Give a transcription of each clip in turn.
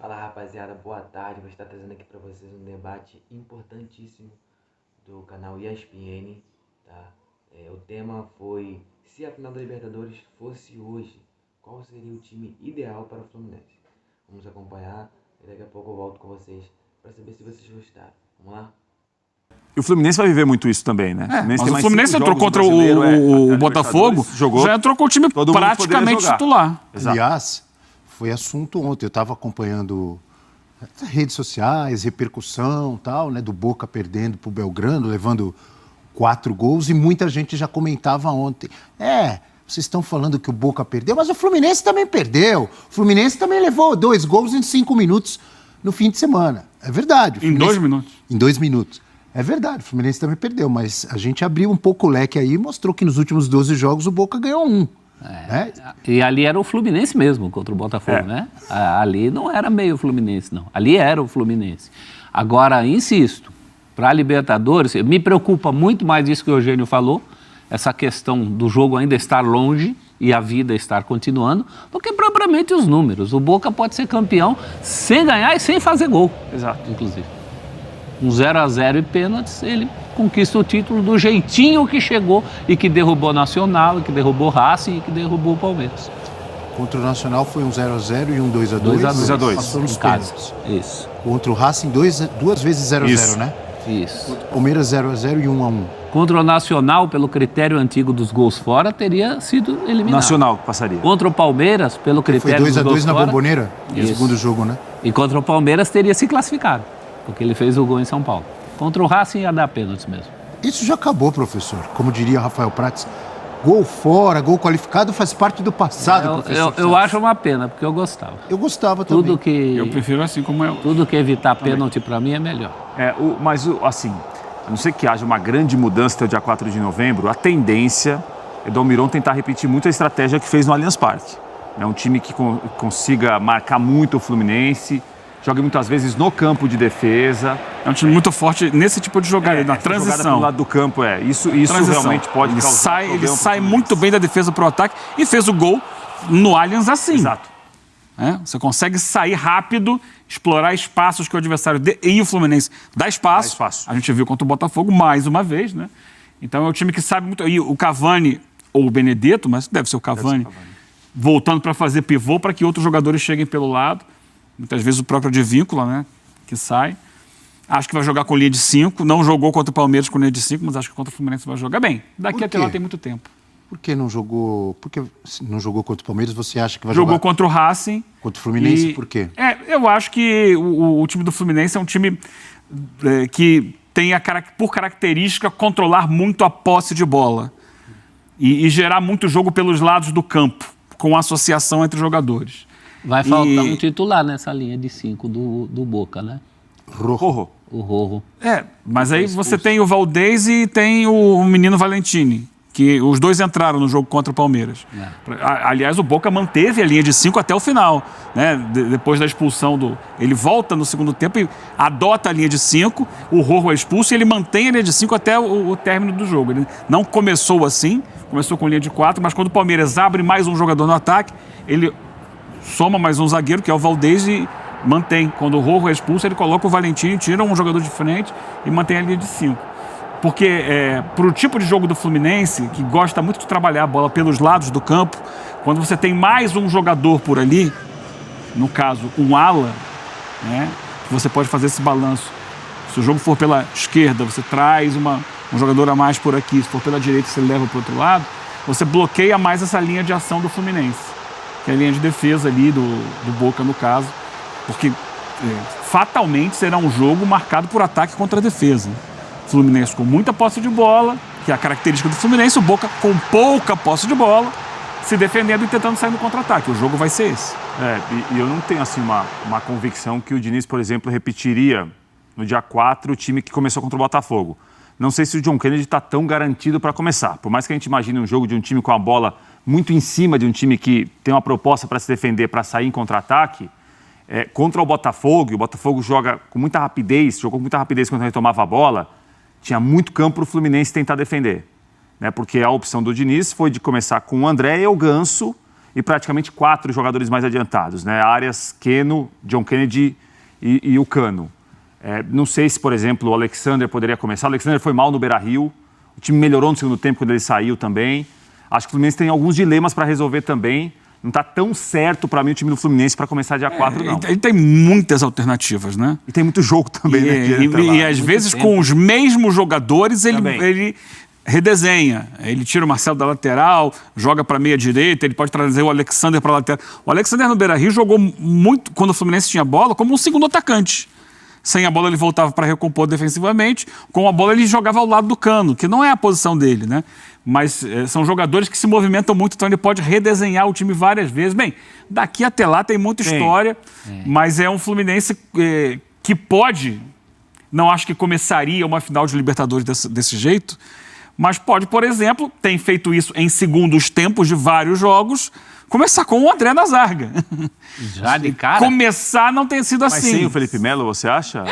Fala rapaziada, boa tarde. Vou estar trazendo aqui para vocês um debate importantíssimo do canal ESPN, tá? O tema foi: se a final da Libertadores fosse hoje, qual seria o time ideal para o Fluminense? Vamos acompanhar e daqui a pouco eu volto com vocês para saber se vocês gostaram. Vamos lá? E o Fluminense vai viver muito isso também, né? Mas o Fluminense entrou contra o Botafogo, já entrou com o time praticamente titular. Exato. Aliás, foi assunto ontem. Eu estava acompanhando redes sociais, repercussão tal, né? Do Boca perdendo para o Belgrano, levando 4 gols, e muita gente já comentava ontem. Vocês estão falando que o Boca perdeu, mas o Fluminense também perdeu. O Fluminense também levou 2 gols em 5 minutos no fim de semana. É verdade. Em 2 minutos. Em 2 minutos. É verdade, o Fluminense também perdeu, mas a gente abriu um pouco o leque aí e mostrou que nos últimos 12 jogos o Boca ganhou 1. Né? E ali era o Fluminense mesmo contra o Botafogo, né? Ali não era meio Fluminense, não. Ali era o Fluminense. Agora, insisto, para a Libertadores, me preocupa muito mais isso que o Eugênio falou, essa questão do jogo ainda estar longe e a vida estar continuando, do que propriamente os números. O Boca pode ser campeão sem ganhar e sem fazer gol. Exato. Inclusive. Um 0-0 e pênaltis, ele conquista o título do jeitinho que chegou e que derrubou o Nacional, e que derrubou o Racing e que derrubou o Palmeiras. Contra o Nacional foi um 0-0 e um 2-2. 2-2. Passou nos pênaltis. Isso. Contra o Racing, 2 vezes 0-0, né? Isso. Contra o Palmeiras, 0-0 e 1-1. Contra o Nacional, pelo critério antigo dos gols fora, teria sido eliminado. Nacional que passaria. Contra o Palmeiras, pelo critério dos gols fora... Foi 2-2 na Bombonera, no segundo jogo, né? E contra o Palmeiras teria se classificado, porque ele fez o gol em São Paulo. Contra o Racing ia dar pênaltis mesmo. Isso já acabou, professor. Como diria Rafael Prats, gol fora, gol qualificado faz parte do passado, professor. Eu acho uma pena, porque eu gostava. Eu gostava também. Eu prefiro assim como eu. Tudo que evitar pênalti para mim é melhor. Mas, assim, a não ser que haja uma grande mudança até o dia 4 de novembro, a tendência é do Almirón tentar repetir muito a estratégia que fez no Allianz Parque. É um time que consiga marcar muito o Fluminense, joga muitas vezes no campo de defesa. É um time muito forte nesse tipo de jogada, na transição. Jogada pro lado do campo, Isso realmente pode causar Ele sai muito bem da defesa pro ataque e fez o gol no Allianz assim. Exato. Você consegue sair rápido, explorar espaços que o adversário... E o Fluminense dá espaço. A gente viu contra o Botafogo mais uma vez, né? Então é um time que sabe muito... E o Cavani, ou o Benedetto, mas deve ser o Cavani, voltando para fazer pivô para que outros jogadores cheguem pelo lado. Muitas vezes o próprio Advíncula, né, que sai. Acho que vai jogar com linha de 5. Não jogou contra o Palmeiras com linha de 5, mas acho que contra o Fluminense vai jogar bem. Daqui até lá tem muito tempo. Por que não jogou? Porque não jogou contra o Palmeiras, você acha que vai jogar? Jogou contra o Racing. Contra o Fluminense, por quê? Eu acho que o time do Fluminense é um time que tem, por característica, controlar muito a posse de bola. E gerar muito jogo pelos lados do campo, com associação entre jogadores. Vai faltar um titular nessa linha de 5 do Boca, né? Rojo. O Rojo. Mas aí você tem o Valdez e tem o menino Valentini, que os dois entraram no jogo contra o Palmeiras. Aliás, o Boca manteve a linha de 5 até o final, né? Depois da expulsão ele volta no segundo tempo e adota a linha de 5, o Rojo é expulso e ele mantém a linha de 5 até o término do jogo. Ele não começou assim, começou com linha de 4, mas quando o Palmeiras abre mais um jogador no ataque, ele soma mais um zagueiro, que é o Valdez, e mantém. Quando o Rojo é expulso, ele coloca o Valentino, tira um jogador de frente e mantém a linha de 5. Porque para o tipo de jogo do Fluminense, que gosta muito de trabalhar a bola pelos lados do campo, quando você tem mais um jogador por ali, no caso, um ala, né, você pode fazer esse balanço. Se o jogo for pela esquerda, você traz um jogador a mais por aqui. Se for pela direita, você leva para o outro lado. Você bloqueia mais essa linha de ação do Fluminense, que é a linha de defesa ali do Boca, no caso, porque fatalmente será um jogo marcado por ataque contra a defesa. Fluminense com muita posse de bola, que é a característica do Fluminense, o Boca com pouca posse de bola, se defendendo e tentando sair no contra-ataque. O jogo vai ser esse. E eu não tenho assim uma convicção que o Diniz, por exemplo, repetiria no dia 4 o time que começou contra o Botafogo. Não sei se o John Kennedy está tão garantido para começar. Por mais que a gente imagine um jogo de um time com a bola muito em cima de um time que tem uma proposta para se defender, para sair em contra-ataque, contra o Botafogo, e o Botafogo joga com muita rapidez, jogou com muita rapidez quando retomava a bola, tinha muito campo para o Fluminense tentar defender. Né? Porque a opção do Diniz foi de começar com o André e o Ganso e praticamente 4 jogadores mais adiantados, né? Arias, Keno, John Kennedy e o Cano. Não sei se, por exemplo, o Alexander poderia começar. O Alexander foi mal no Beira-Rio, o time melhorou no segundo tempo quando ele saiu também. Acho que o Fluminense tem alguns dilemas para resolver também. Não está tão certo para mim o time do Fluminense para começar dia 4, não. Ele tem muitas alternativas, né? E tem muito jogo também, né? E às vezes com os mesmos jogadores ele redesenha. Ele tira o Marcelo da lateral, joga para meia direita, ele pode trazer o Alexander para a lateral. O Alexander no Beira-Rio jogou muito, quando o Fluminense tinha bola, como um segundo atacante. Sem a bola ele voltava para recompor defensivamente, com a bola ele jogava ao lado do Cano, que não é a posição dele, né? Mas são jogadores que se movimentam muito, então ele pode redesenhar o time várias vezes. Bem, daqui até lá tem muita história, mas é um Fluminense que pode, não acho que começaria uma final de Libertadores desse jeito, mas pode, por exemplo, tem feito isso em segundos tempos de vários jogos, começar com o André na zaga. Já de cara? Começar não tem sido assim. Mas sem o Felipe Melo, você acha?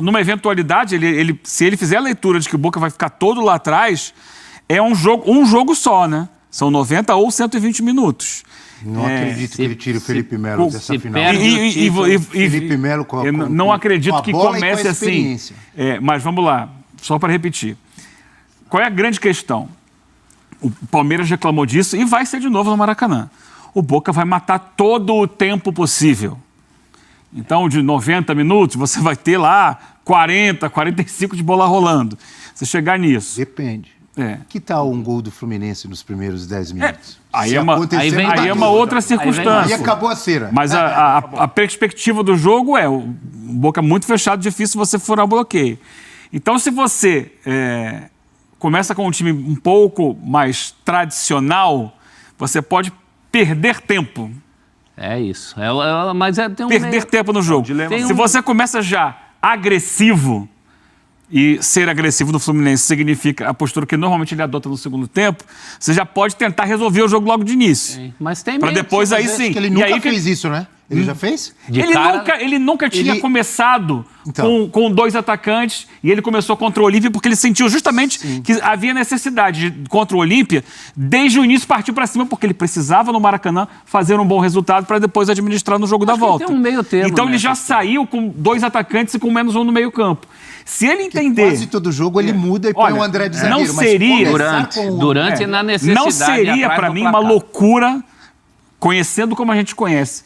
Numa eventualidade, se ele fizer a leitura de que o Boca vai ficar todo lá atrás, é um jogo só, né? São 90 ou 120 minutos. Não acredito que ele tire o Felipe Melo dessa final. Felipe Melo não acredito que comece assim. Mas vamos lá, só para repetir. Qual é a grande questão? O Palmeiras reclamou disso e vai ser de novo no Maracanã. O Boca vai matar todo o tempo possível. Então, de 90 minutos, você vai ter lá 40, 45 de bola rolando. Você chegar nisso. Depende. Que tal um gol do Fluminense nos primeiros 10 minutos? Aí é uma outra circunstância. Aí acabou a cera. Mas a perspectiva do jogo é o Boca muito fechado, difícil você furar o bloqueio. Então, se você começa com um time um pouco mais tradicional, você pode perder tempo. É isso. Mas tem perder tempo no jogo. Se você começa já agressivo, e ser agressivo no Fluminense significa a postura que normalmente ele adota no segundo tempo, você já pode tentar resolver o jogo logo de início. Mas tem para depois aí sim. Ele nunca fez isso, né? Ele já fez? Ele nunca tinha começado com 2 atacantes e ele começou contra o Olímpia porque ele sentiu justamente que havia necessidade contra o Olímpia desde o início partir para cima porque ele precisava no Maracanã fazer um bom resultado para depois administrar no jogo da volta. Tem um meio termo, então ele já saiu com 2 atacantes e com menos um no meio campo. Se ele entender... Quase todo jogo ele muda e põe o André de zagueiro. Não seria... Durante na necessidade. Não seria para mim uma loucura, conhecendo como a gente conhece,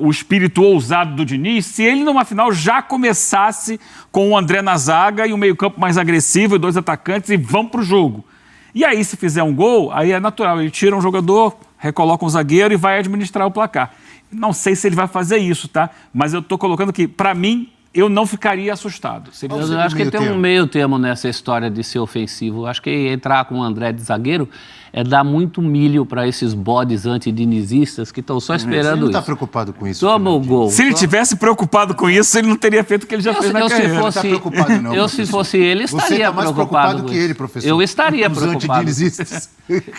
o espírito ousado do Diniz, se ele numa final já começasse com o André na zaga e um meio-campo mais agressivo e 2 atacantes e vão pro jogo. E aí, se fizer um gol, aí é natural, ele tira um jogador, recoloca um zagueiro e vai administrar o placar. Não sei se ele vai fazer isso, tá? Mas eu tô colocando que, para mim, eu não ficaria assustado. Eu acho que tem um meio termo nessa história de ser ofensivo. Acho que entrar com o André de zagueiro é dar muito milho para esses bodes antidinizistas que estão só esperando isso. Ele não está preocupado com isso. Toma o gol. Se ele tivesse preocupado com isso, ele não teria feito o que ele já fez na carreira. Não está preocupado, não. Se fosse ele, estaria mais preocupado que ele, professor. Eu estaria preocupado. Os antidinizistas.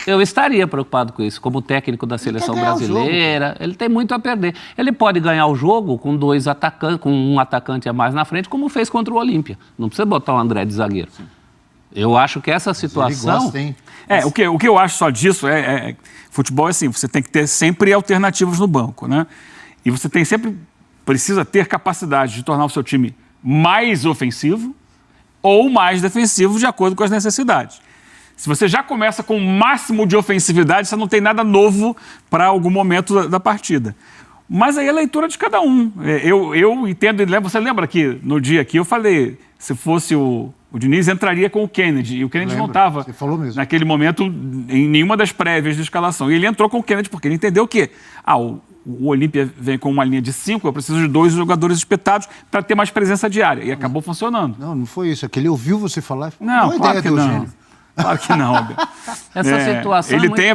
Eu estaria preocupado com isso. Como técnico da seleção brasileira, ele tem muito a perder. Ele pode ganhar o jogo com 2 atacantes, com um atacante a mais na frente, como fez contra o Olímpia. Não precisa botar o André de zagueiro. Eu acho que essa situação... Ele gosta, hein? O que eu acho só disso futebol é assim, você tem que ter sempre alternativas no banco, né? E você precisa ter capacidade de tornar o seu time mais ofensivo ou mais defensivo de acordo com as necessidades. Se você já começa com o máximo de ofensividade, você não tem nada novo para algum momento da partida. Mas aí é a leitura de cada um. Eu entendo, você lembra que no dia aqui eu falei, se fosse o Diniz entraria com o Kennedy, e o Kennedy não estava, naquele momento, em nenhuma das prévias de escalação. E ele entrou com o Kennedy porque ele entendeu que o Olímpia vem com uma linha de 5, eu preciso de 2 jogadores espetados para ter mais presença diária. E acabou funcionando. Não foi isso. É que ele ouviu você falar. Não, claro que não. Claro que não, Roberto. Essa situação ele tem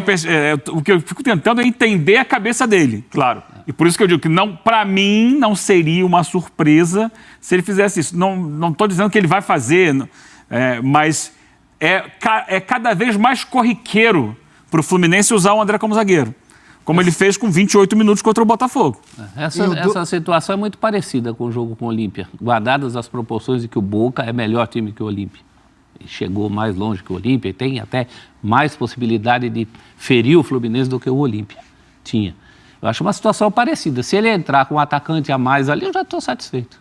o que eu fico tentando é entender a cabeça dele, claro. E por isso que eu digo que, para mim, não seria uma surpresa se ele fizesse isso. Não estou dizendo que ele vai fazer, mas é cada vez mais corriqueiro para o Fluminense usar o André como zagueiro, como ele fez com 28 minutos contra o Botafogo. Essa situação é muito parecida com o jogo com o Olímpia, guardadas as proporções de que o Boca é melhor time que o Olímpia. Chegou mais longe que o Olímpia e tem até mais possibilidade de ferir o Fluminense do que o Olímpia. Tinha. Eu acho uma situação parecida. Se ele entrar com um atacante a mais ali, eu já estou satisfeito.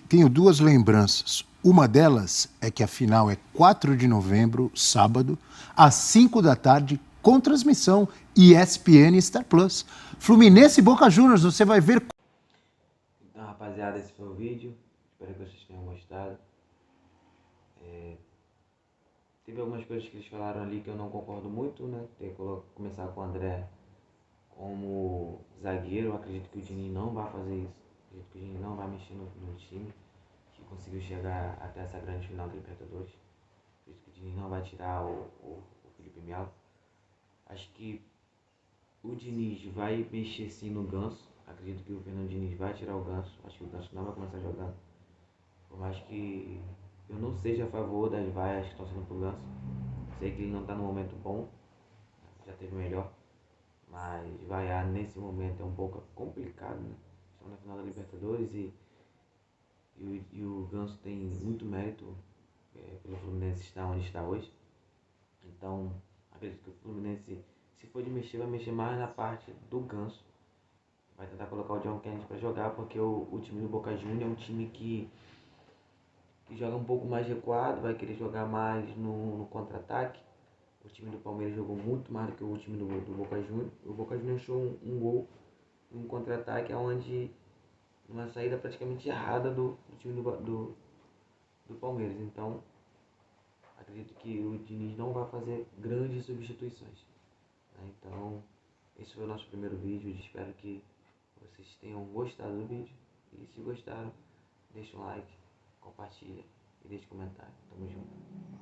Tenho duas lembranças. Uma delas é que a final é 4 de novembro, sábado, às 5 da tarde, com transmissão ESPN e Star Plus. Fluminense e Boca Juniors, você vai ver. Então, rapaziada, esse foi o vídeo. Espero que vocês tenham gostado. Teve algumas coisas que eles falaram ali que eu não concordo muito, né? Ter que começar com o André como zagueiro. Eu acredito que o Diniz não vai fazer isso. Acredito que o Diniz não vai mexer no time que conseguiu chegar até essa grande final da Libertadores. Acredito que o Diniz não vai tirar o Felipe Melo. Acho que o Diniz vai mexer sim no Ganso. Acredito que o Fernando Diniz vai tirar o Ganso. Acho que o Ganso não vai começar jogando. Por mais que eu não seja a favor das vaias que estão sendo pro Ganso. Sei que ele não está no momento bom. Já teve melhor. Mas vaiar nesse momento é um pouco complicado, né? Estão na final da Libertadores e o Ganso tem muito mérito pelo Fluminense estar onde está hoje. Então, acredito que o Fluminense, se for de mexer, vai mexer mais na parte do Ganso. Vai tentar colocar o John Kennedy para jogar, porque o time do Boca Juniors é um time que joga um pouco mais recuado, vai querer jogar mais no contra-ataque. O time do Palmeiras jogou muito mais do que o time do Boca Juniors. O Boca Juniors achou um gol, um contra-ataque, onde uma saída praticamente errada do time do Palmeiras. Então, acredito que o Diniz não vai fazer grandes substituições. Então, esse foi o nosso primeiro vídeo. Espero que vocês tenham gostado do vídeo. E se gostaram, deixa um like, compartilha e deixa um comentário. Tamo junto.